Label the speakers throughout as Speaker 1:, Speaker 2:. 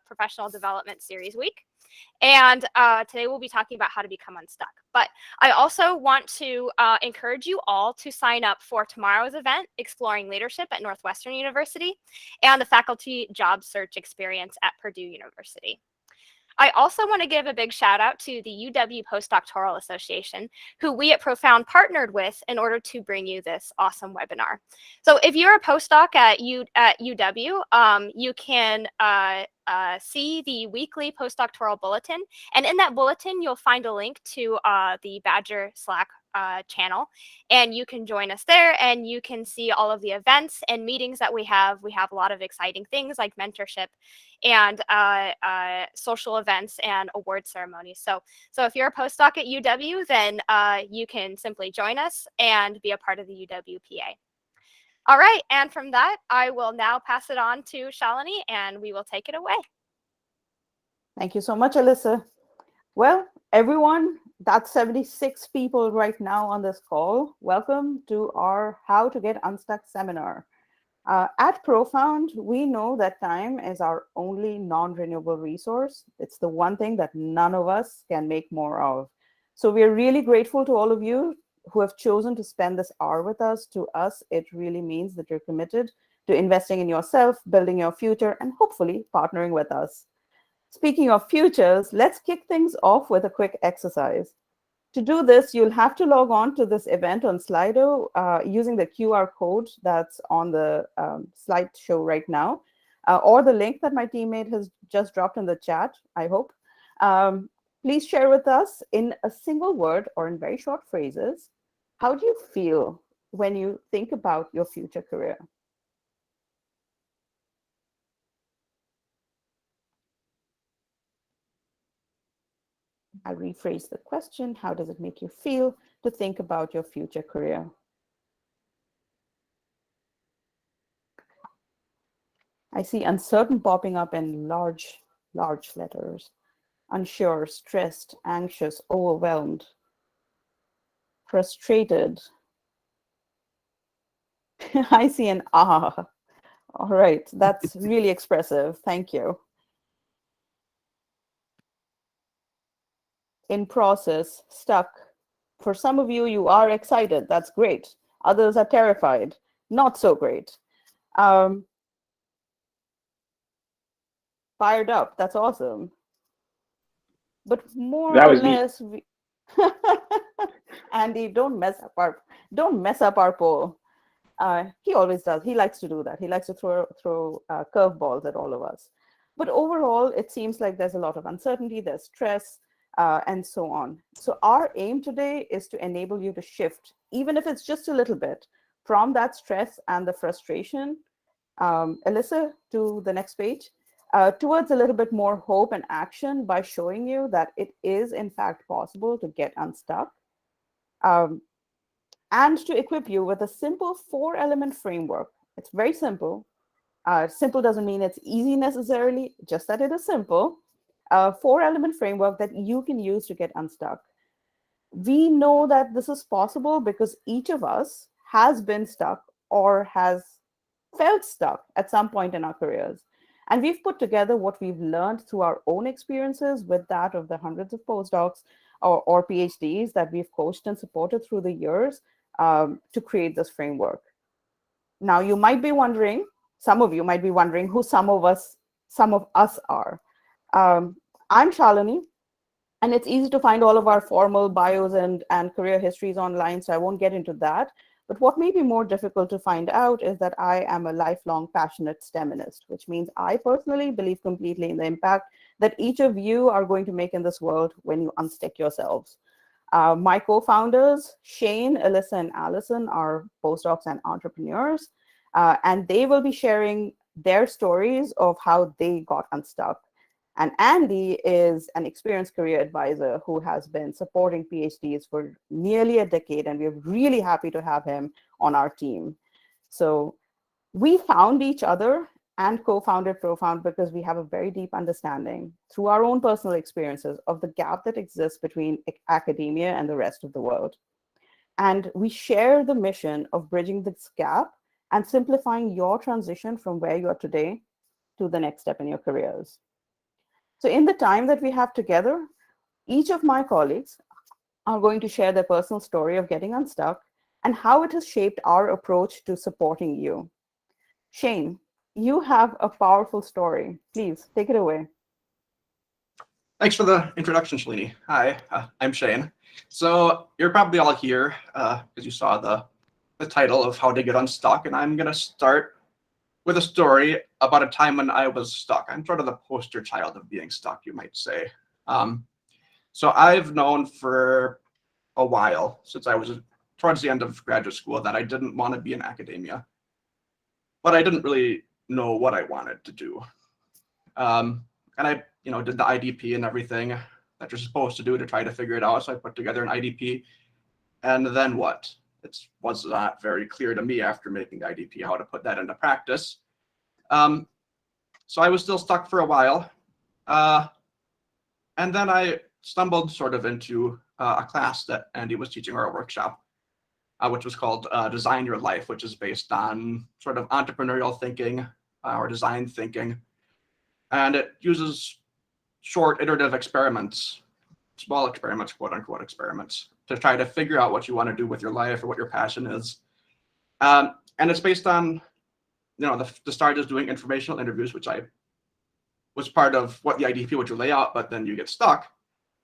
Speaker 1: Professional Development Series Week. And today we'll be talking about how to become unstuck. But I also want to encourage you all to sign up for tomorrow's event, Exploring Leadership at Northwestern University, and the Faculty Job Search Experience at Purdue University. I also want to give a big shout out to the UW Postdoctoral Association, who we at Profound partnered with in order to bring you this awesome webinar. So if you're a postdoc at UW, you can see the weekly postdoctoral bulletin. And in that bulletin, you'll find a link to the Badger Slack channel, and you can join us there and you can see all of the events and meetings that we have. We have a lot of exciting things like mentorship and social events and award ceremonies. So if you're a postdoc at UW, then you can simply join us and be a part of the UWPA. All right, and from that, I will now pass it on to Shalini, and we will take it away.
Speaker 2: Thank you so much, Alyssa. Well, everyone, that's 76 people right now on this call. Welcome to our How to Get Unstuck seminar. At Profound, we know that time is our only non-renewable resource. It's the one thing that none of us can make more of. So we're really grateful to all of you who have chosen to spend this hour with us. To us, it really means that you're committed to investing in yourself, building your future, and hopefully partnering with us. Speaking of futures, let's kick things off with a quick exercise. To do this, you'll have to log on to this event on Slido using the QR code that's on the slideshow right now, or the link that my teammate has just dropped in the chat, I hope. Please share with us in a single word or in very short phrases, how do you feel when you think about your future career? I'll rephrase the question. How does it make you feel to think about your future career? I see uncertain popping up in large letters. Unsure, stressed, anxious, overwhelmed, frustrated. I see an ah. All right, that's really expressive. Thank you. In process, stuck. For some of you, you are excited. That's great. Others are terrified. Not so great. Fired up. That's awesome. But more or less, Andy, don't mess up our poll. He always does. He likes to do that. He likes to throw curveballs at all of us. But overall, it seems like there's a lot of uncertainty, there's stress, and so on. So our aim today is to enable you to shift, even if it's just a little bit, from that stress and the frustration, Alyssa, to the next page, towards a little bit more hope and action by showing you that it is in fact possible to get unstuck, and to equip you with a simple 4-element framework. It's very simple. Simple doesn't mean it's easy necessarily, just that it is simple. A 4-element framework that you can use to get unstuck. We know that this is possible because each of us has been stuck or has felt stuck at some point in our careers. And we've put together what we've learned through our own experiences with that of the hundreds of postdocs or PhDs that we've coached and supported through the years to create this framework. Now, you might be wondering, some of you might be wondering who some of us are. I'm Shalini, and it's easy to find all of our formal bios and career histories online, so I won't get into that. But what may be more difficult to find out is that I am a lifelong passionate STEMinist, which means I personally believe completely in the impact that each of you are going to make in this world when you unstick yourselves. My co-founders, Shane, Alyssa, and Allison, are postdocs and entrepreneurs, and they will be sharing their stories of how they got unstuck. And Andy is an experienced career advisor who has been supporting PhDs for nearly a decade, and we're really happy to have him on our team. So we found each other and co-founded Profound because we have a very deep understanding through our own personal experiences of the gap that exists between academia and the rest of the world. And we share the mission of bridging this gap and simplifying your transition from where you are today to the next step in your careers. So in the time that we have together, each of my colleagues are going to share their personal story of getting unstuck and how it has shaped our approach to supporting you. Shane, you have a powerful story. Please take it away.
Speaker 3: Thanks for the introduction, Shalini. Hi, I'm Shane. So you're probably all here because you saw the title of How to Get Unstuck, and I'm going to start with a story about a time when I was stuck. I'm sort of the poster child of being stuck, you might say. So I've known for a while, since I was towards the end of graduate school, that I didn't want to be in academia, but I didn't really know what I wanted to do. And I, did the IDP and everything that you're supposed to do to try to figure it out. So I put together an IDP, and then what? It was not very clear to me after making the IDP how to put that into practice. So I was still stuck for a while. And then I stumbled sort of into a class that Andy was teaching, or a workshop, which was called Design Your Life, which is based on sort of entrepreneurial thinking or design thinking. And it uses short iterative experiments, small experiments, quote unquote experiments, to try to figure out what you want to do with your life or what your passion is. And it's based on, the start is doing informational interviews, which I was part of what the IDP would lay out, but then you get stuck.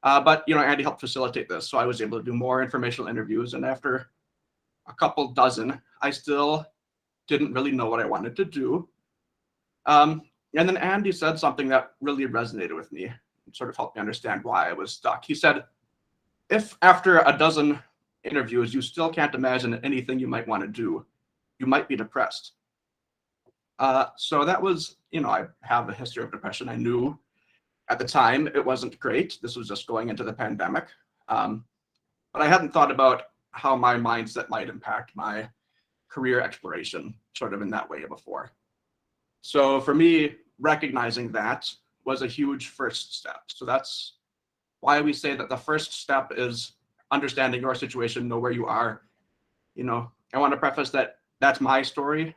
Speaker 3: But Andy helped facilitate this, so I was able to do more informational interviews. And after a couple dozen, I still didn't really know what I wanted to do. And then Andy said something that really resonated with me and sort of helped me understand why I was stuck. He said, if after a dozen interviews you still can't imagine anything you might want to do, you might be depressed. So that was, I have a history of depression. I knew at the time it wasn't great. This was just going into the pandemic. But I hadn't thought about how my mindset might impact my career exploration sort of in that way before. So for me, recognizing that was a huge first step. So that's why we say that the first step is understanding your situation, know where you are. I want to preface that that's my story.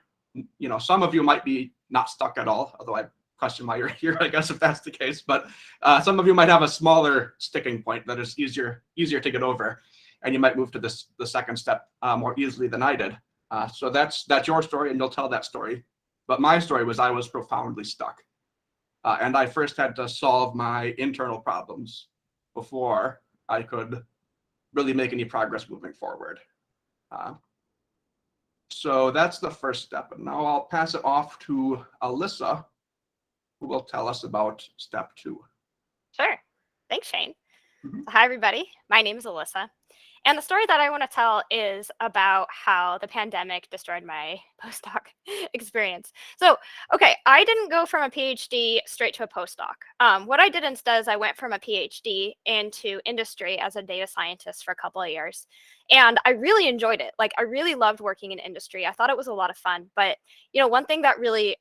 Speaker 3: Some of you might be not stuck at all, although I question why you're here, I guess, if that's the case. But some of you might have a smaller sticking point that is easier to get over, and you might move to the second step more easily than I did. So that's your story, and you'll tell that story. But my story was I was profoundly stuck. And I first had to solve my internal problems before I could really make any progress moving forward. So that's the first step. And now I'll pass it off to Alyssa, who will tell us about step 2.
Speaker 1: Sure. Thanks, Shane. Hi, everybody. My name is Alyssa. And the story that I want to tell is about how the pandemic destroyed my postdoc experience. So, okay, I didn't go from a PhD straight to a postdoc. What I did instead is I went from a PhD into industry as a data scientist for a couple of years. And I really enjoyed it. Like, I really loved working in industry. I thought it was a lot of fun. But, one thing that really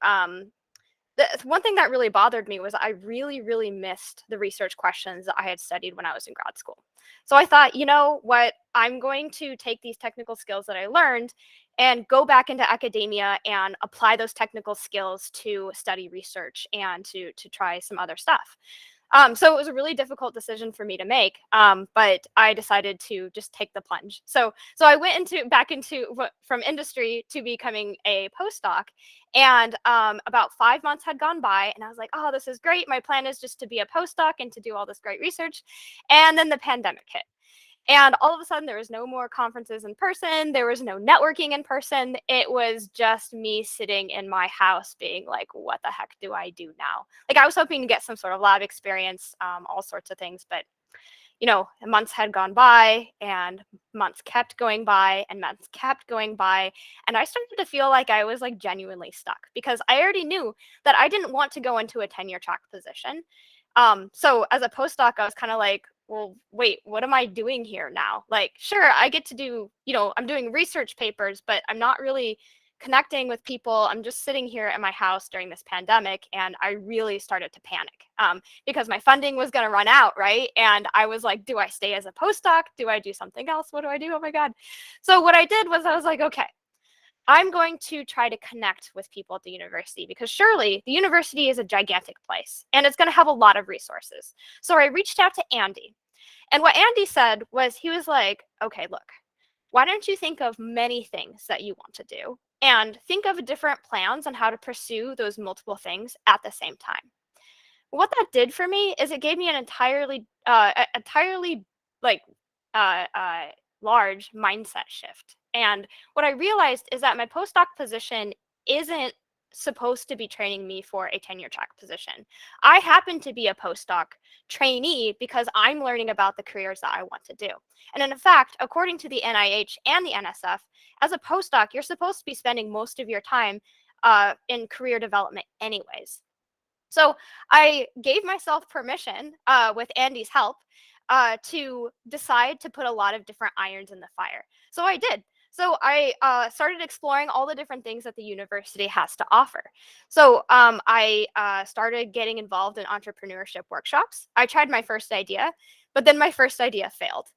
Speaker 1: bothered me was I really, really missed the research questions that I had studied when I was in grad school. So I thought, you know what, I'm going to take these technical skills that I learned and go back into academia and apply those technical skills to study research and to try some other stuff. So it was a really difficult decision for me to make, but I decided to just take the plunge. So I went back into from industry to becoming a postdoc, and about 5 months had gone by, and I was like, oh, this is great. My plan is just to be a postdoc and to do all this great research. And then the pandemic hit. And all of a sudden, there was no more conferences in person. There was no networking in person. It was just me sitting in my house being like, what the heck do I do now? Like, I was hoping to get some sort of lab experience, all sorts of things. But, months had gone by, and months kept going by, and months kept going by. And I started to feel like I was like genuinely stuck, because I already knew that I didn't want to go into a tenure-track position. So as a postdoc, I was kind of like, well, wait, what am I doing here now? Like, sure, I get to do, I'm doing research papers, but I'm not really connecting with people. I'm just sitting here at my house during this pandemic, and I really started to panic because my funding was going to run out, right? And I was like, do I stay as a postdoc? Do I do something else? What do I do? Oh my God. So what I did was I was like, okay, I'm going to try to connect with people at the university because surely the university is a gigantic place and it's going to have a lot of resources. So I reached out to Andy. And what Andy said was, he was like, okay, look, why don't you think of many things that you want to do and think of different plans on how to pursue those multiple things at the same time. What that did for me is it gave me an entirely like large mindset shift. And what I realized is that my postdoc position isn't supposed to be training me for a tenure track position. I happen to be a postdoc trainee because I'm learning about the careers that I want to do. And in fact, according to the NIH and the NSF, as a postdoc, you're supposed to be spending most of your time in career development anyways. So I gave myself permission with Andy's help to decide to put a lot of different irons in the fire. So I did. So I started exploring all the different things that the university has to offer. So I started getting involved in entrepreneurship workshops. I tried my first idea, but then my first idea failed.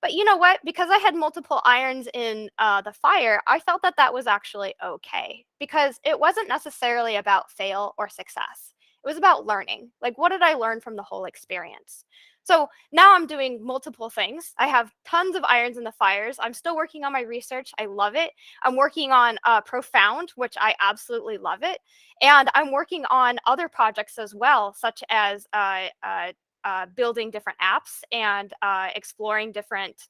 Speaker 1: But you know what? Because I had multiple irons in the fire, I felt that that was actually okay because it wasn't necessarily about fail or success. It was about learning. Like, what did I learn from the whole experience? So now I'm doing multiple things. I have tons of irons in the fires. I'm still working on my research. I love it. I'm working on Profound, which I absolutely love it. And I'm working on other projects as well, such as building different apps and exploring different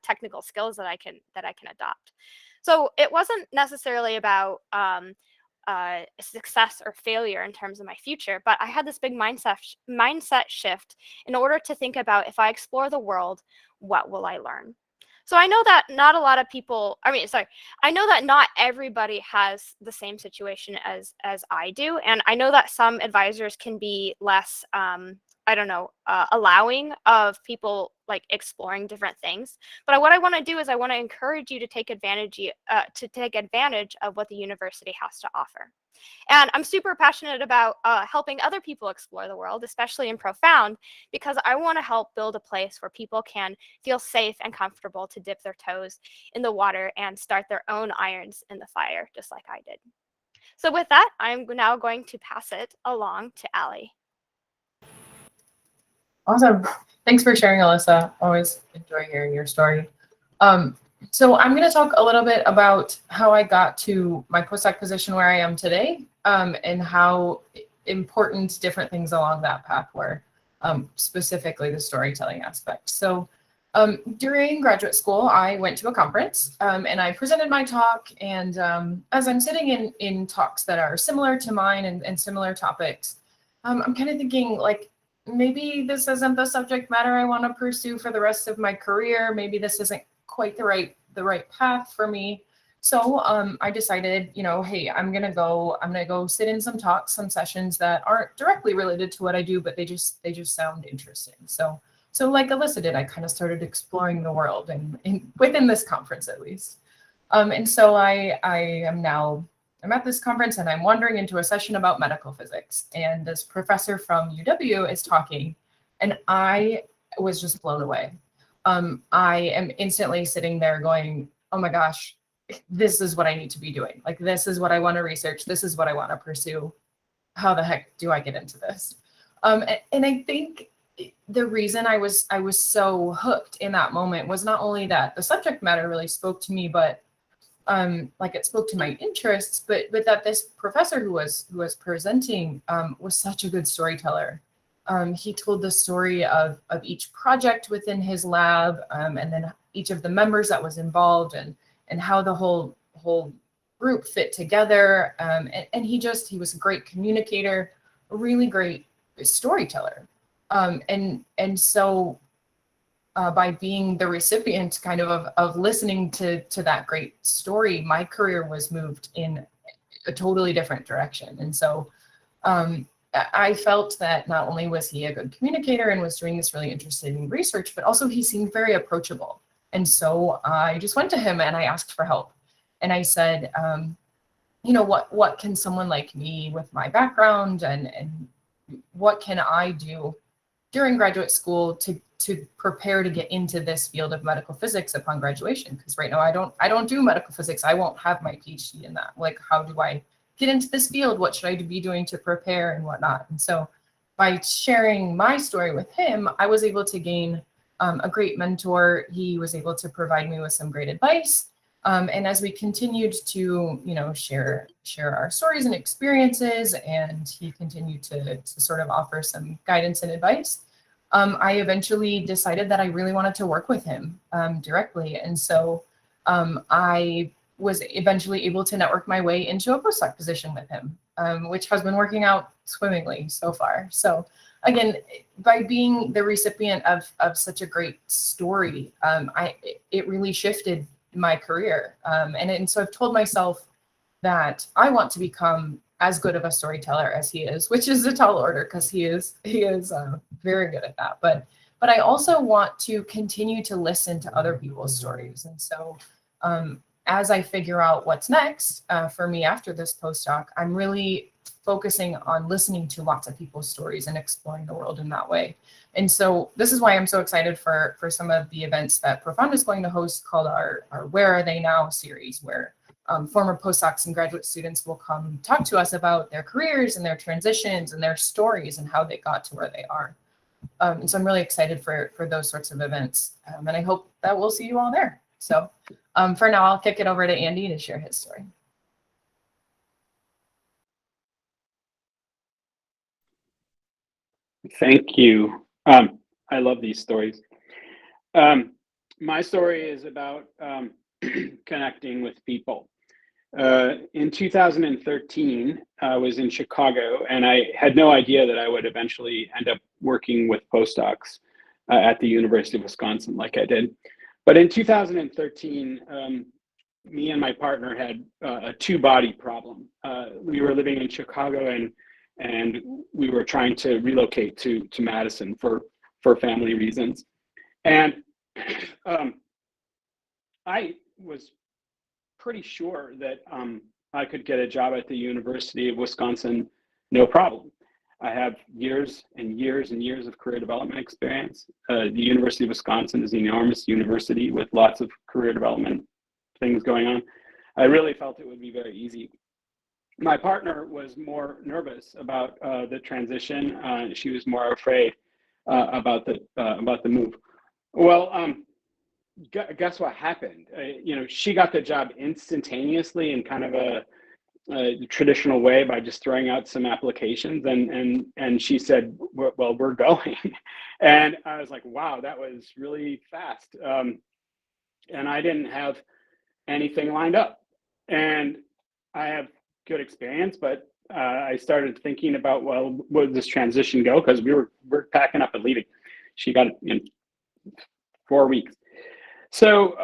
Speaker 1: technical skills that I can adopt. So it wasn't necessarily about success or failure in terms of my future, but I had this big mindset shift in order to think about, if I explore the world, what will I learn? So I know that not a lot of people, I know that not everybody has the same situation as I do. And I know that some advisors can be less, allowing of people like exploring different things. But what I want to do is I want to encourage you to take advantage of what the university has to offer. And I'm super passionate about helping other people explore the world, especially in Profound, because I want to help build a place where people can feel safe and comfortable to dip their toes in the water and start their own irons in the fire, just like I did. So with that, I'm now going to pass it along to Allie.
Speaker 4: Awesome. Thanks for sharing, Alyssa. Always enjoy hearing your story. So I'm going to talk a little bit about how I got to my postdoc position where I am today, and how important different things along that path were, specifically the storytelling aspect. So during graduate school, I went to a conference and I presented my talk. And as I'm sitting in talks that are similar to mine and similar topics, I'm kind of thinking, like, maybe this isn't the subject matter I want to pursue for the rest of my career. Maybe this isn't quite the right path for me. So I decided, hey, I'm gonna go sit in some talks, some sessions that aren't directly related to what I do, but they just sound interesting. So like Alyssa did, I kind of started exploring the world and within this conference at least. And so I'm at this conference and I'm wandering into a session about medical physics, and this professor from UW is talking, and I was just blown away. I am instantly sitting there going, oh my gosh, this is what I need to be doing. Like, this is what I want to research. This is what I want to pursue. How the heck do I get into this? And I think the reason I was so hooked in that moment was not only that the subject matter really spoke to me, but like it spoke to my interests, but that this professor who was presenting was such a good storyteller. He told the story of each project within his lab, and then each of the members that was involved, and how the whole group fit together. And he was a great communicator, a really great storyteller. And so by being the recipient kind of listening to that great story, my career was moved in a totally different direction. And so I felt that not only was he a good communicator and was doing this really interesting research, but also he seemed very approachable. And so I just went to him and I asked for help. And I said, what can someone like me with my background and what can I do during graduate school to prepare to get into this field of medical physics upon graduation. Because right now I don't do medical physics. I won't have my PhD in that. Like, how do I get into this field? What should I be doing to prepare and whatnot? And so by sharing my story with him, I was able to gain a great mentor. He was able to provide me with some great advice. And as we continued to, share our stories and experiences, and he continued to sort of offer some guidance and advice, I eventually decided that I really wanted to work with him directly. And so I was eventually able to network my way into a postdoc position with him, which has been working out swimmingly so far. So again, by being the recipient of such a great story, it really shifted my career. And so I've told myself that I want to become as good of a storyteller as he is, which is a tall order because he is very good at that. But I also want to continue to listen to other people's stories. And so as I figure out what's next for me after this postdoc, I'm really focusing on listening to lots of people's stories and exploring the world in that way. And so this is why I'm so excited for some of the events that Profound is going to host, called our Where Are They Now series, where former postdocs and graduate students will come talk to us about their careers and their transitions and their stories and how they got to where they are. And so I'm really excited for those sorts of events. And I hope that we'll see you all there. So for now, I'll kick it over to Andy to share his story.
Speaker 5: Thank you. I love these stories. My story is about connecting with people. In 2013, I was in Chicago, and I had no idea that I would eventually end up working with postdocs at the University of Wisconsin like I did. But in 2013, me and my partner had a two-body problem. We were living in Chicago, and we were trying to relocate to Madison for family reasons. And I was pretty sure that I could get a job at the University of Wisconsin, no problem. I have years and years and years of career development experience. The University of Wisconsin is an enormous university with lots of career development things going on. I really felt it would be very easy. My partner was more nervous about the transition. She was more afraid about the move. Well, guess what happened? She got the job instantaneously in kind of a traditional way by just throwing out some applications, and she said, "Well, we're going," and I was like, "Wow, that was really fast." And I didn't have anything lined up, and I have good experience, but I started thinking about, well, where did this transition go? Because we're packing up and leaving. She got it in 4 weeks. So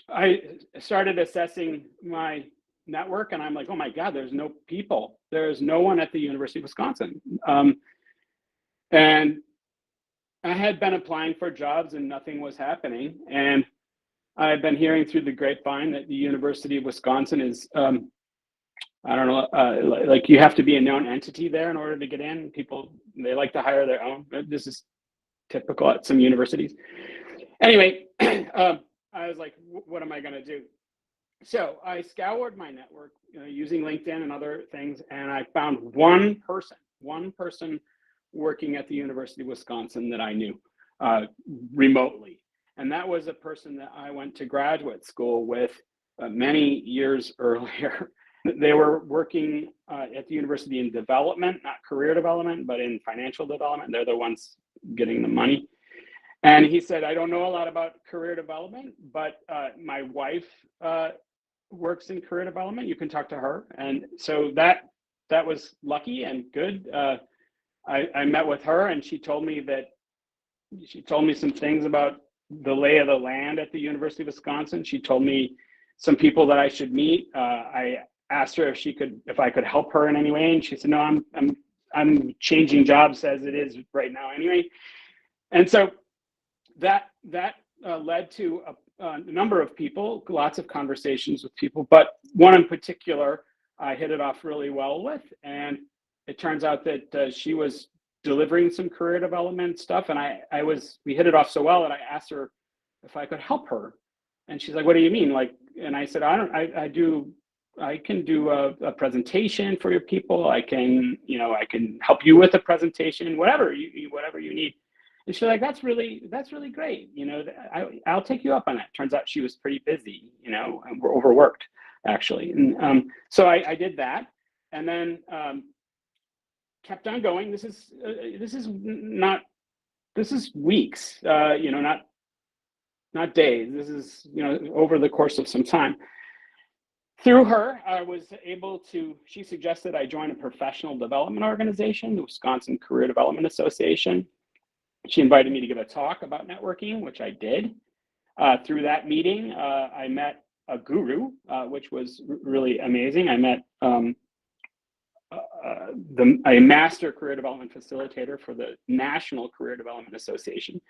Speaker 5: I started assessing my network, and I'm like, oh my God, there's no people. There's no one at the University of Wisconsin. And I had been applying for jobs and nothing was happening. And I've been hearing through the grapevine that the University of Wisconsin is, I don't know, like you have to be a known entity there in order to get in. People, they like to hire their own. This is typical at some universities. Anyway, I was like, what am I going to do? So I scoured my network using LinkedIn and other things, and I found one person working at the University of Wisconsin that I knew remotely. And that was a person that I went to graduate school with many years earlier. They were working at the university in development, not career development, but in financial development. They're the ones getting the money. And he said, I don't know a lot about career development, but my wife works in career development. You can talk to her. And so that was lucky and good. I met with her, and she told me some things about the lay of the land at the University of Wisconsin. She told me some people that I should meet. I asked her if I could help her in any way, and she said, no, I'm changing jobs as it is right now anyway. And so that led to a number of people, lots of conversations with people, but one in particular I hit it off really well with, and it turns out that she was delivering some career development stuff, and we hit it off so well that I asked her if I could help her, and she's like, "What do you mean?" Like, and I said, I can do a presentation for your people. I can help you with a presentation, whatever you need. And she's like, that's really great. I'll take you up on that. Turns out she was pretty busy, and we're overworked actually. And so I did that, and then kept on going. This is weeks, not days. This is, over the course of some time. Through her, I was able to, she suggested I join a professional development organization, the Wisconsin Career Development Association. She invited me to give a talk about networking, which I did. Through that meeting, I met a guru, which was really amazing. I met a master career development facilitator for the National Career Development Association,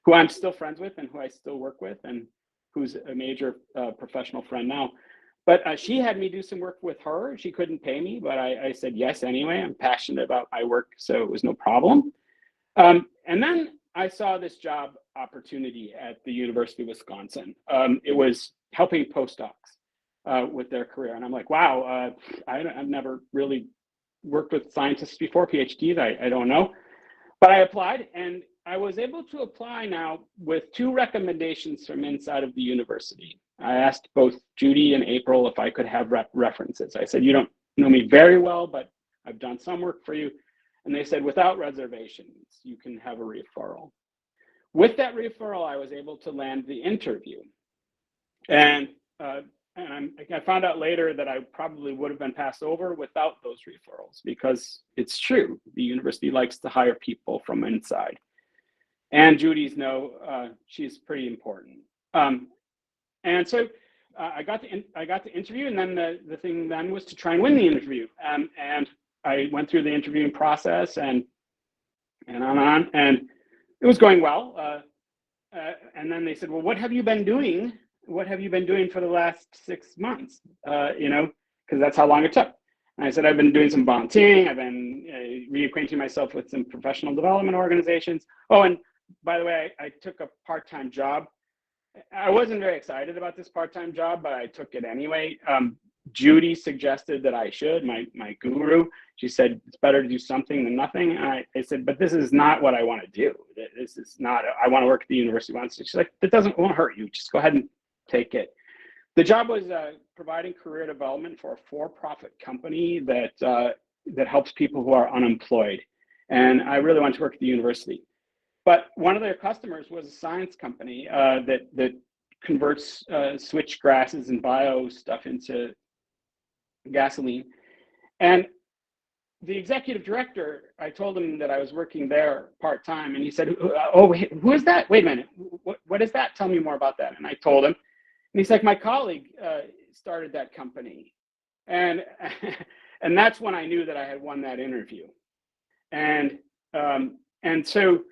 Speaker 5: who I'm still friends with and who I still work with, and who's a major professional friend now. But she had me do some work with her. She couldn't pay me, but I said yes anyway. I'm passionate about my work, so it was no problem. And then I saw this job opportunity at the University of Wisconsin. It was helping postdocs with their career. And I'm like, wow, I've never really worked with scientists before, PhDs, I don't know. But I applied, and I was able to apply now with 2 recommendations from inside of the university. I asked both Judy and April if I could have references. I said, you don't know me very well, but I've done some work for you. And they said, without reservations, you can have a referral. With that referral, I was able to land the interview. And I found out later that I probably would have been passed over without those referrals, because it's true. The university likes to hire people from inside. And Judy's she's pretty important. And so I got the interview, and then the thing then was to try and win the interview. And I went through the interviewing process and on, and it was going well. And then they said, well, what have you been doing? What have you been doing for the last 6 months? Because that's how long it took. And I said, I've been doing some volunteering. I've been reacquainting myself with some professional development organizations. Oh, and by the way, I took a part-time job. I wasn't very excited about this part-time job, but I took it anyway. Judy suggested that I should, my guru. She said, it's better to do something than nothing. And I said, but this is not what I want to do. This is not, I want to work at the University of Wisconsin. She's like, won't hurt you. Just go ahead and take it. The job was providing career development for a for-profit company that helps people who are unemployed. And I really wanted to work at the university. But one of their customers was a science company that converts switch grasses and bio stuff into gasoline. And the executive director, I told him that I was working there part-time, and he said, oh, wait, who is that? Wait a minute, what is that? Tell me more about that. And I told him, and he's like, my colleague started that company. And that's when I knew that I had won that interview. And so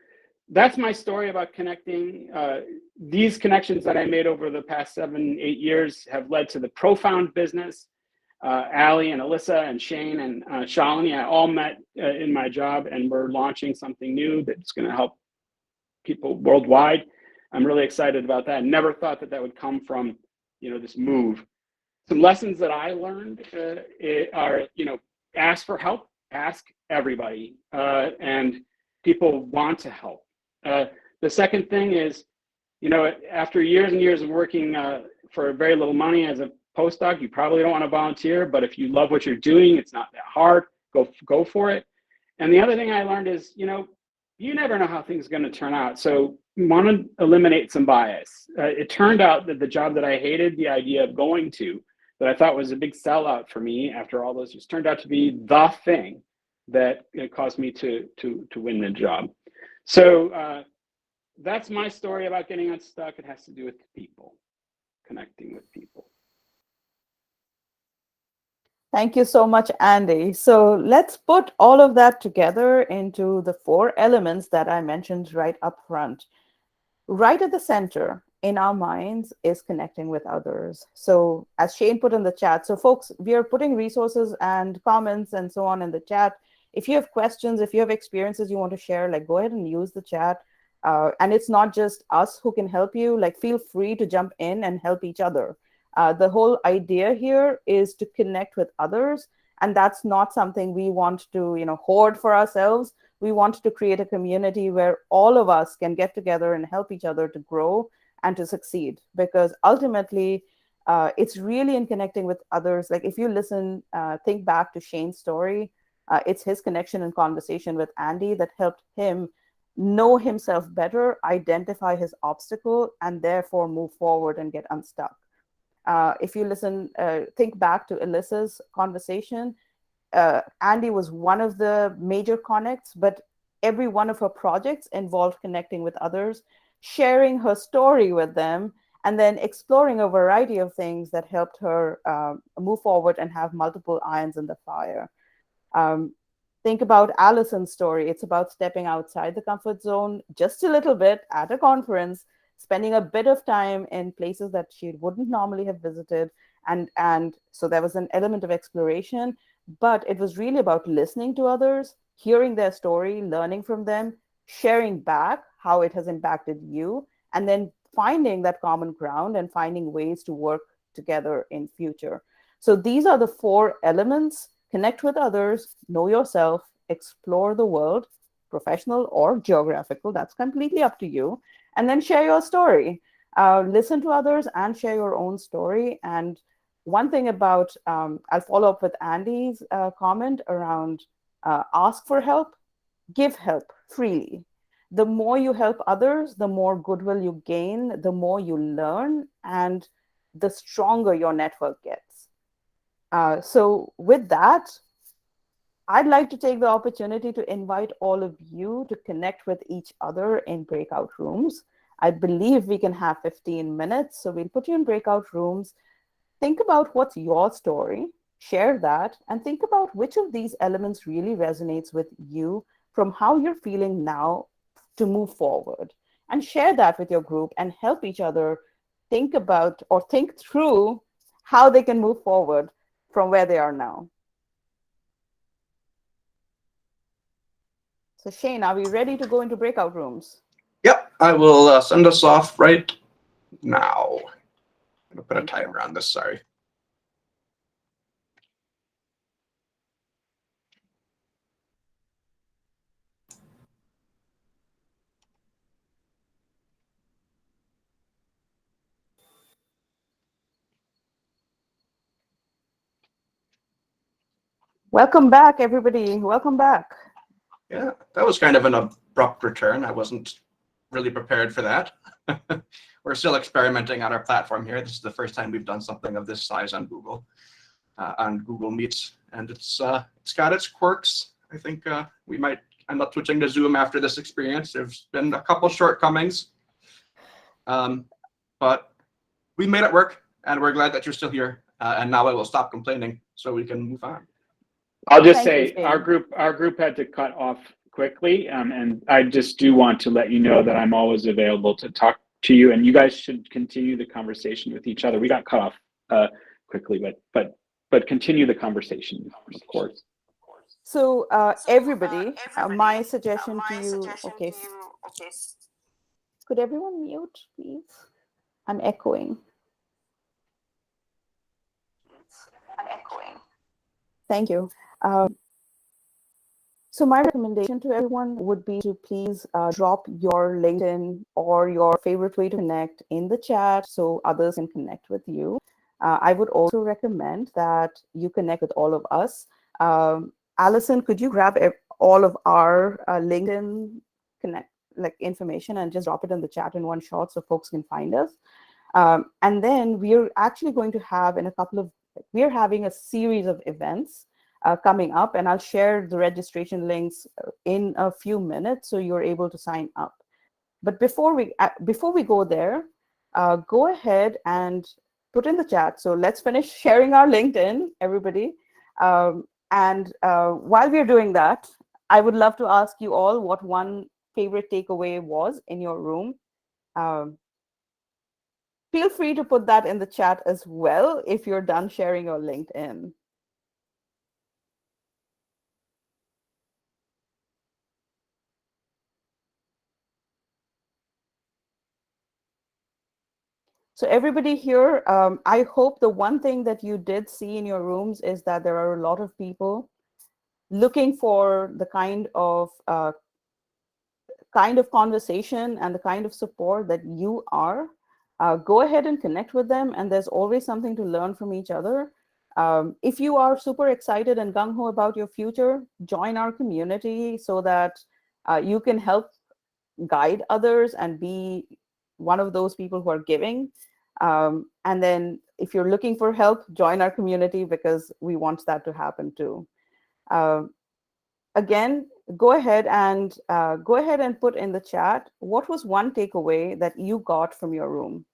Speaker 5: that's my story about connecting. These connections that I made over the past 7-8 years have led to the Profound business. Allie and Alyssa and Shane and Shalini, I all met in my job, and we're launching something new that's going to help people worldwide. I'm really excited about that. Never thought that would come from, this move. Some lessons that I learned are, ask for help, ask everybody, and people want to help. The second thing is, after years and years of working for very little money as a postdoc, you probably don't want to volunteer, but if you love what you're doing, it's not that hard. Go for it. And the other thing I learned is, you never know how things are going to turn out. So you want to eliminate some bias. It turned out that the job that I hated the idea of going to, that I thought was a big sellout for me after all those years, turned out to be the thing that caused me to win the job. So that's my story about getting unstuck. It has to do with people, connecting with people.
Speaker 2: Thank you so much, Andy. So let's put all of that together into the 4 elements that I mentioned right up front. Right at the center in our minds is connecting with others. So as Shane put in the chat, so folks, we are putting resources and comments and so on in the chat. If you have questions, if you have experiences you want to share, like go ahead and use the chat. And it's not just us who can help you, like feel free to jump in and help each other. The whole idea here is to connect with others. And that's not something we want to, hoard for ourselves. We want to create a community where all of us can get together and help each other to grow and to succeed. Because ultimately, it's really in connecting with others. Like if you listen, think back to Shane's story, it's his connection and conversation with Andy that helped him know himself better, identify his obstacle, and therefore move forward and get unstuck. If you listen, think back to Alyssa's conversation, Andy was one of the major connects, but every one of her projects involved connecting with others, sharing her story with them, and then exploring a variety of things that helped her move forward and have multiple irons in the fire. Think about Allison's story. It's about stepping outside the comfort zone just a little bit at a conference, spending a bit of time in places that she wouldn't normally have visited. And so there was an element of exploration, but it was really about listening to others, hearing their story, learning from them, sharing back how it has impacted you, and then finding that common ground and finding ways to work together in future. So these are the 4 elements: connect with others, know yourself, explore the world, professional or geographical, that's completely up to you, and then share your story. Listen to others and share your own story. And one thing about, I'll follow up with Andy's comment around ask for help, give help freely. The more you help others, the more goodwill you gain, the more you learn, and the stronger your network gets. So with that, I'd like to take the opportunity to invite all of you to connect with each other in breakout rooms. I believe we can have 15 minutes, so we'll put you in breakout rooms. Think about what's your story, share that, and think about which of these elements really resonates with you from how you're feeling now to move forward. And share that with your group and help each other think about or think through how they can move forward from where they are now. So Shane, are we ready to go into breakout rooms?
Speaker 3: Yep, I will send us off right now. I'm gonna put a timer on this, sorry.
Speaker 2: Welcome back, everybody. Welcome back.
Speaker 3: Yeah, that was kind of an abrupt return. I wasn't really prepared for that. We're still experimenting on our platform here. This is the first time we've done something of this size on Google Meets, and it's got its quirks. I think we might end up switching to Zoom after this experience. There's been a couple shortcomings, but we made it work, and we're glad that you're still here. And now I will stop complaining so we can move on.
Speaker 5: I'll just say our group had to cut off quickly, and I just do want to let you know that I'm always available to talk to you, and you guys should continue the conversation with each other. We got cut off quickly, but continue the conversation, of course.
Speaker 2: So everybody, my suggestion to you, okay, could everyone mute, please? I'm echoing. Thank you. So my recommendation to everyone would be to please drop your LinkedIn or your favorite way to connect in the chat so others can connect with you. I would also recommend that you connect with all of us. Allison, could you grab all of our LinkedIn information and just drop it in the chat in one shot so folks can find us? And then we're actually going to have we're having a series of events coming up, and I'll share the registration links in a few minutes so you're able to sign up. But before we go there, go ahead and put in the chat. So let's finish sharing our LinkedIn, everybody. And while we're doing that, I would love to ask you all what one favorite takeaway was in your room. Feel free to put that in the chat as well if you're done sharing your LinkedIn. So everybody here, I hope the one thing that you did see in your rooms is that there are a lot of people looking for the kind of conversation and the kind of support that you are. Go ahead and connect with them, and there's always something to learn from each other. If you are super excited and gung-ho about your future, join our community so that you can help guide others and be one of those people who are giving. And then if you're looking for help, join our community, because we want that to happen too. Again, go ahead and put in the chat, what was one takeaway that you got from your room?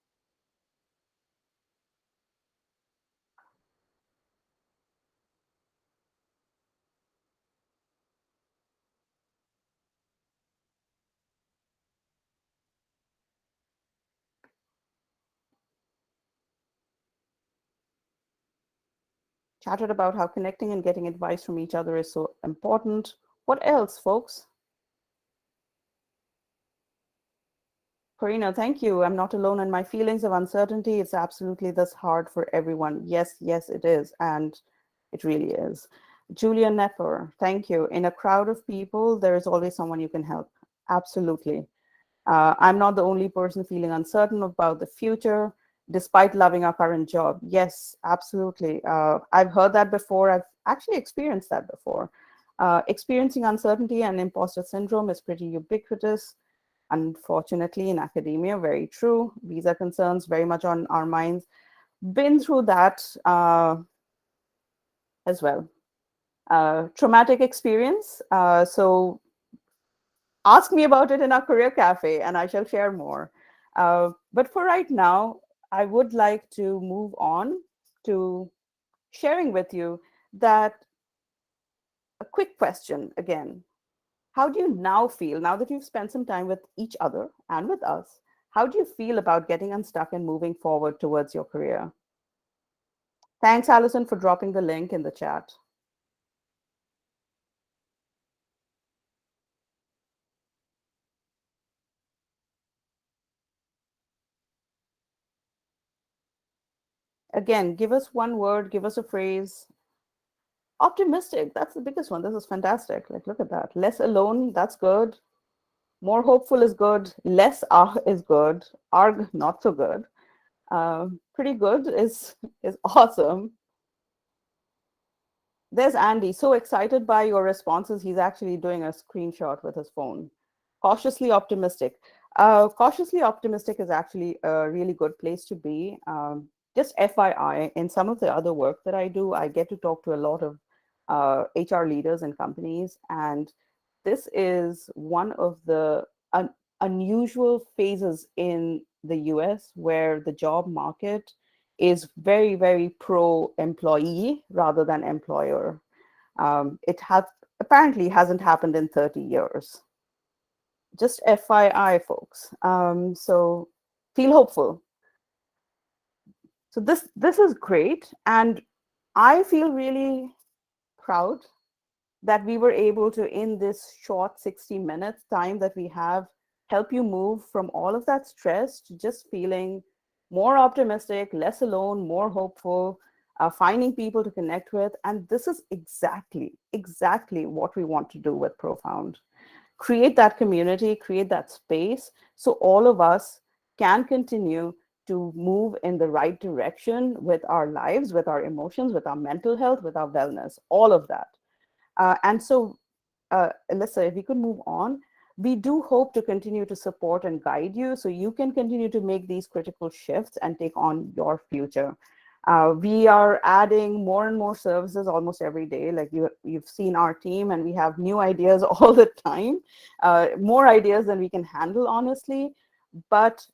Speaker 2: Chatted about how connecting and getting advice from each other is so important. What else, folks? Karina, thank you. I'm not alone in my feelings of uncertainty. It's absolutely this hard for everyone. Yes, yes, it is. And it really is. Julia Nepper, thank you. In a crowd of people, there is always someone you can help. Absolutely. I'm not the only person feeling uncertain about the future, despite loving our current job. Yes, absolutely. I've heard that before. I've actually experienced that before. Experiencing uncertainty and imposter syndrome is pretty ubiquitous. Unfortunately, in academia, very true. Visa concerns very much on our minds. Been through that as well. Traumatic experience. So ask me about it in our career cafe and I shall share more. But for right now, I would like to move on to sharing with you that a quick question again. How do you now feel, now that you've spent some time with each other and with us, how do you feel about getting unstuck and moving forward towards your career? Thanks, Allison, for dropping the link in the chat. Again, give us one word, give us a phrase. Optimistic, that's the biggest one. This is fantastic. Like, look at that. Less alone, that's good. More hopeful is good. Less is good. Arg, not so good. Pretty good is awesome. There's Andy, so excited by your responses. He's actually doing a screenshot with his phone. Cautiously optimistic. Cautiously optimistic is actually a really good place to be. Just FYI, in some of the other work that I do, I get to talk to a lot of HR leaders and companies. And this is one of the unusual phases in the US where the job market is very, very pro-employee rather than employer. It apparently hasn't happened in 30 years. Just FYI, folks. So feel hopeful. So this is great. And I feel really proud that we were able to, in this short 60 minutes time that we have, help you move from all of that stress to just feeling more optimistic, less alone, more hopeful, finding people to connect with. And this is exactly what we want to do with Profound. Create that community, create that space, so all of us can continue to move in the right direction with our lives, with our emotions, with our mental health, with our wellness, all of that. And so, Alyssa, if we could move on, we do hope to continue to support and guide you so you can continue to make these critical shifts and take on your future. We are adding more and more services almost every day. Like you've seen our team, and we have new ideas all the time, more ideas than we can handle, honestly. But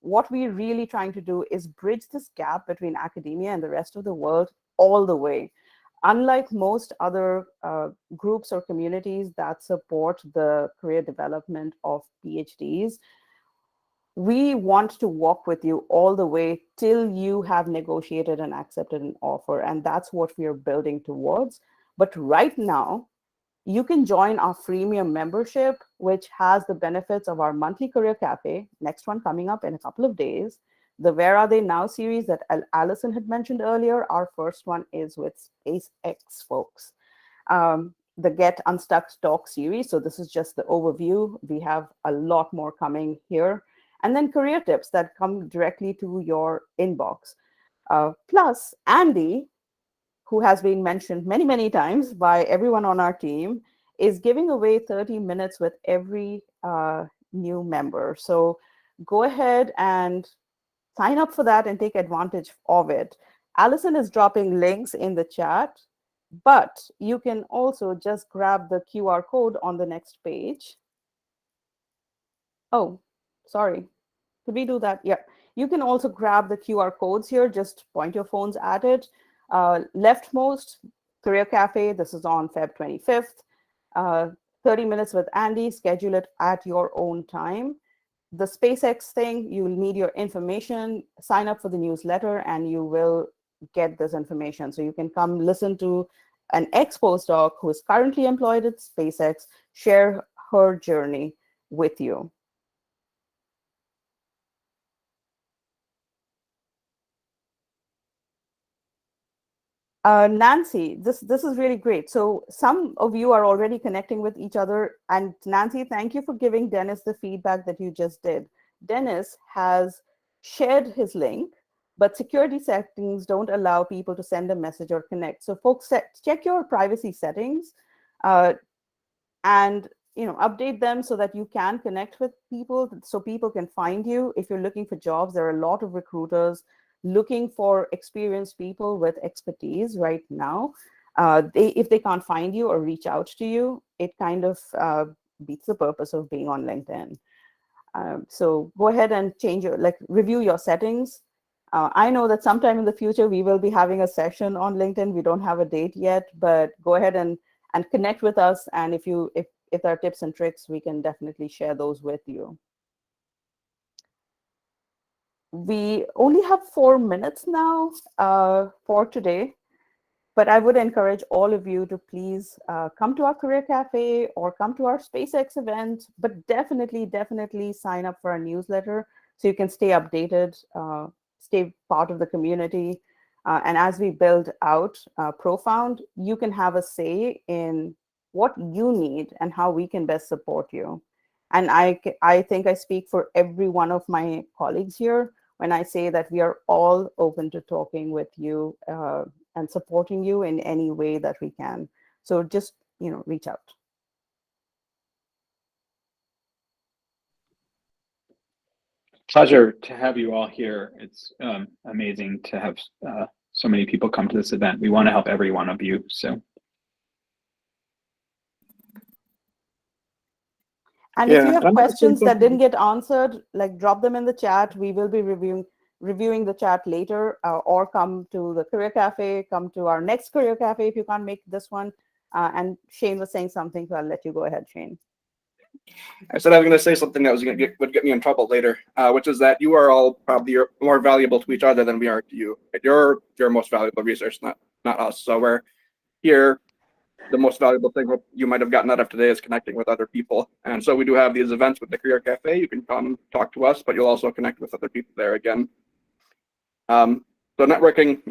Speaker 2: what we're really trying to do is bridge this gap between academia and the rest of the world all the way. Unlike most other groups or communities that support the career development of PhDs, we want to walk with you all the way till you have negotiated and accepted an offer. And that's what we are building towards. But right now, you can join our freemium membership, which has the benefits of our monthly career cafe, next one coming up in a couple of days. the Where Are They Now series that Allison had mentioned earlier. Our first one is with SpaceX folks. The Get Unstuck Talk series. So this is just the overview. We have a lot more coming here. And then career tips that come directly to your inbox. Plus, Andy, who has been mentioned many, many times by everyone on our team, is giving away 30 minutes with every new member. So go ahead and sign up for that and take advantage of it. Allison is dropping links in the chat, but you can also just grab the QR code on the next page. Oh, sorry. Could we do that? Yeah. You can also grab the QR codes here. Just point your phones at it. Leftmost, Career Cafe. This is on Feb 25th. 30 minutes with Andy. Schedule it at your own time. The SpaceX thing, you will need your information. Sign up for the newsletter, and you will get this information. So you can come listen to an ex-postdoc who is currently employed at SpaceX share her journey with you. Nancy, this is really great. So some of you are already connecting with each other. And Nancy, thank you for giving Dennis the feedback that you just did. Dennis has shared his link, but security settings don't allow people to send a message or connect. So folks, check your privacy settings and update them so that you can connect with people, so people can find you. If you're looking for jobs, there are a lot of recruiters looking for experienced people with expertise right now. If they can't find you or reach out to you, it kind of beats the purpose of being on LinkedIn. So go ahead and change review your settings. I know that sometime in the future, we will be having a session on LinkedIn. We don't have a date yet, but go ahead and connect with us. And if there are tips and tricks, we can definitely share those with you. We only have 4 minutes now for today, but I would encourage all of you to please come to our Career Cafe or come to our SpaceX event, but definitely sign up for our newsletter so you can stay updated, stay part of the community. And as we build out Profound, you can have a say in what you need and how we can best support you. And I think I speak for every one of my colleagues here when I say that we are all open to talking with you and supporting you in any way that we can. So just, reach out.
Speaker 6: Pleasure to have you all here. It's amazing to have so many people come to this event. We want to help every one of you. So.
Speaker 2: And if you have questions that didn't get answered, drop them in the chat. We will be reviewing the chat later, or come to the Career Cafe, come to our next Career Cafe if you can't make this one. And Shane was saying something, so I'll let you go ahead, Shane.
Speaker 3: I said I was going to say something that would get me in trouble later, which is that you are all probably more valuable to each other than we are to you. You're your most valuable resource, not us. So we're here. The most valuable thing you might have gotten out of today is connecting with other people. And so we do have these events with the Career Cafe. You can come talk to us, but you'll also connect with other people there again. So networking,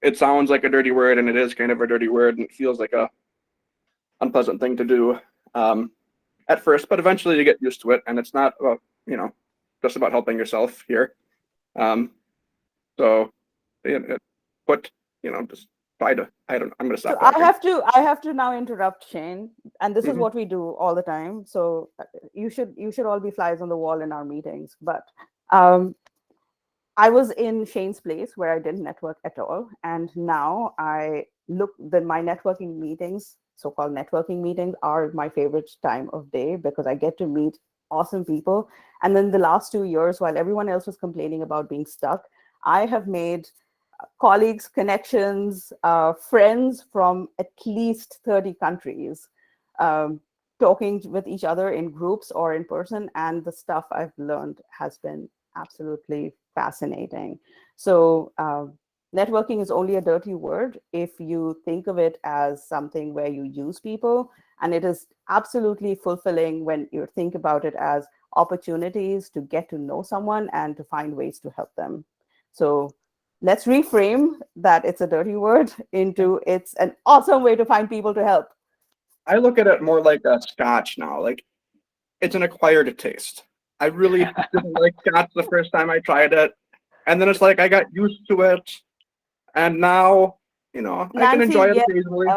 Speaker 3: it sounds like a dirty word, and it is kind of a dirty word, and it feels like a unpleasant thing to do at first, but eventually you get used to it, and it's not about, just about helping yourself here. So just try to, I'm going to stop.
Speaker 2: So I have to now interrupt Shane, and this is what we do all the time. So you should all be flies on the wall in our meetings. But I was in Shane's place where I didn't network at all, and now my networking meetings, so-called networking meetings, are my favorite time of day because I get to meet awesome people. And then the last 2 years, while everyone else was complaining about being stuck, I have made colleagues, connections, friends from at least 30 countries, talking with each other in groups or in person. And the stuff I've learned has been absolutely fascinating. So networking is only a dirty word if you think of it as something where you use people, and it is absolutely fulfilling when you think about it as opportunities to get to know someone and to find ways to help them. So let's reframe that it's a dirty word into it's an awesome way to find people to help.
Speaker 3: I look at it more like a scotch now. Like, it's an acquired taste. I really didn't like scotch the first time I tried it. And then it's like I got used to it. And now, you know, I can
Speaker 2: Nancy,
Speaker 3: enjoy it
Speaker 2: yes.
Speaker 3: occasionally.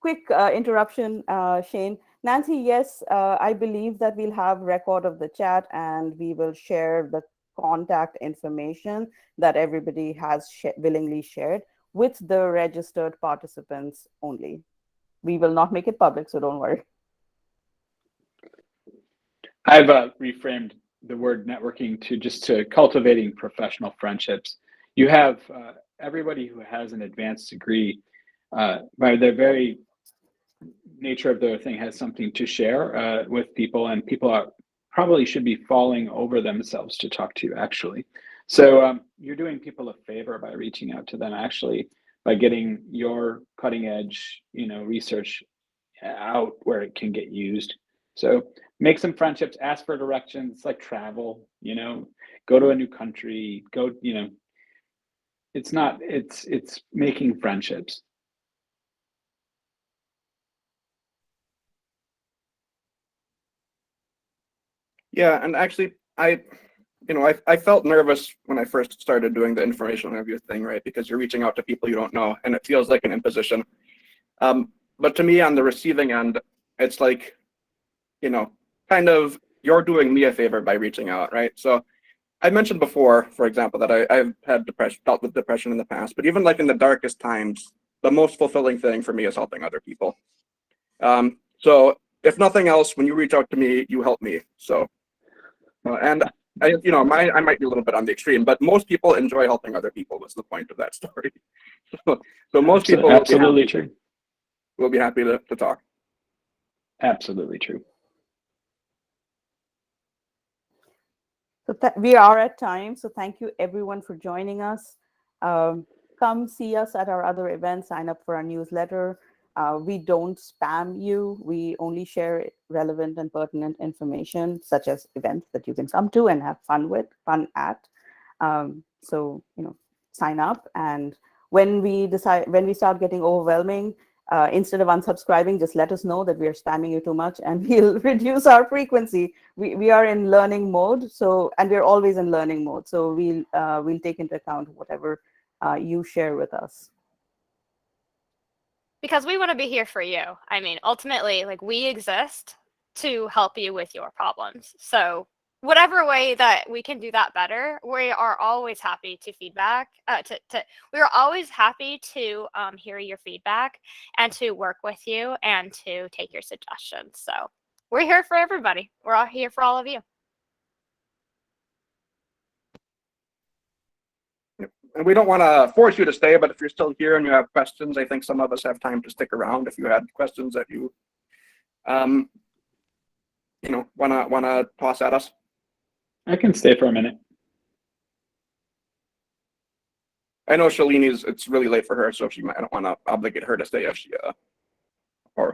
Speaker 2: Quick interruption, Shane. Nancy, yes, I believe that we'll have record of the chat and we will share the contact information that everybody has willingly shared with the registered participants only. We will not make it public, so don't worry.
Speaker 6: I've reframed the word networking to cultivating professional friendships. You have everybody who has an advanced degree, by their very nature of their thing, has something to share with people, and people probably should be falling over themselves to talk to you, actually. So you're doing people a favor by reaching out to them, actually, by getting your cutting edge, research out where it can get used. So make some friendships, ask for directions, like travel, go to a new country, it's making friendships.
Speaker 3: Yeah, and actually, I felt nervous when I first started doing the informational interview thing, right? Because you're reaching out to people you don't know, and it feels like an imposition. But to me, on the receiving end, it's like, kind of you're doing me a favor by reaching out, right? So I mentioned before, for example, that I've had dealt with depression in the past, but even like in the darkest times, the most fulfilling thing for me is helping other people. So if nothing else, when you reach out to me, you help me. So, and I might be a little bit on the extreme, but most people enjoy helping other people. Was the point of that story. So most people
Speaker 6: absolutely true.
Speaker 3: Will be happy to talk.
Speaker 6: Absolutely true.
Speaker 2: So we are at time. So thank you everyone for joining us. Come see us at our other events, sign up for our newsletter. We don't spam you. We only share relevant and pertinent information, such as events that you can come to and have fun at. So, sign up. And when we start getting overwhelming, instead of unsubscribing, just let us know that we are spamming you too much and we'll reduce our frequency. We are in learning mode, and we're always in learning mode. So we'll take into account whatever you share with us.
Speaker 1: Because we want to be here for you. I mean, ultimately, like, we exist to help you with your problems. So whatever way that we can do that better, we are always happy to feedback. We are always happy to hear your feedback and to work with you and to take your suggestions. So we're here for everybody. We're all here for all of you.
Speaker 3: And we don't want to force you to stay, but if you're still here and you have questions, I think some of us have time to stick around if you had questions that you, wanna toss at us.
Speaker 6: I can stay for a minute.
Speaker 3: I know Shalini's, it's really late for her, so I don't want to obligate her to stay if she.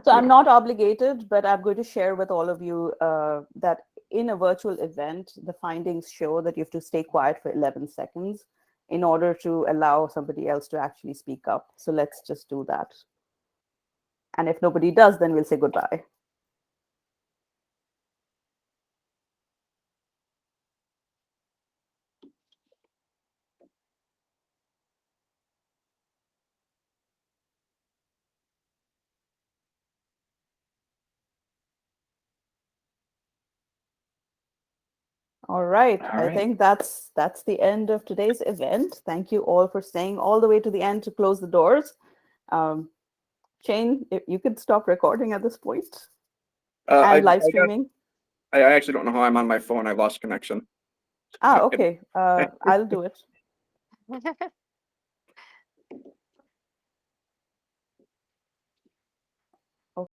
Speaker 2: I'm not obligated, but I'm going to share with all of you that in a virtual event, the findings show that you have to stay quiet for 11 seconds in order to allow somebody else to actually speak up. So let's just do that. And if nobody does, then we'll say goodbye. All right. I think that's the end of today's event. Thank you all for staying all the way to the end to close the doors. Shane, if you could stop recording at this point and live streaming.
Speaker 3: I actually don't know how I'm on my phone. I lost connection.
Speaker 2: Okay. I'll do it.